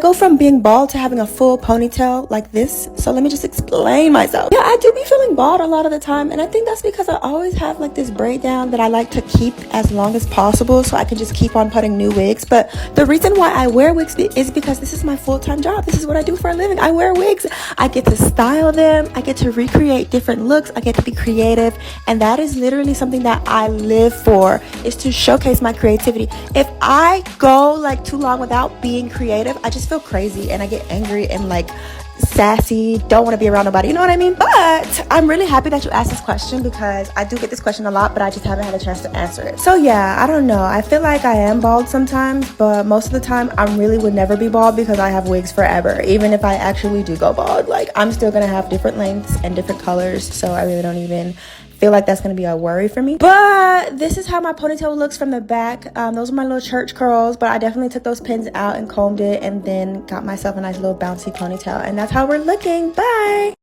go from being bald to having a full ponytail like this. So let me just explain myself. Yeah, I do be feeling bald a lot of the time, and I think that's because I always have like this braid-down that I like to keep as long as possible so I can just keep on putting new wigs. But the reason why I wear wigs is because this is my full-time job. This is what I do for a living. I wear wigs. I get to style them. I get to recreate different looks. I get to be creative, and that is literally something that I live for, is to showcase my creativity. If I go like too long without being creative, I just feel crazy and I get angry and like sassy, don't want to be around nobody, you know what I mean? But I'm really happy that you asked this question, because I do get this question a lot, but I just haven't had a chance to answer it. So yeah, I don't know, I feel like I am bald sometimes, but most of the time I really would never be bald because I have wigs forever. Even if I actually do go bald, like I'm still gonna have different lengths and different colors, so I really don't even feel like that's gonna be a worry for me. But this is how my ponytail looks from the back. Those are my little church curls, but I definitely took those pins out and combed it and then got myself a nice little bouncy ponytail, and that's how we're looking. Bye.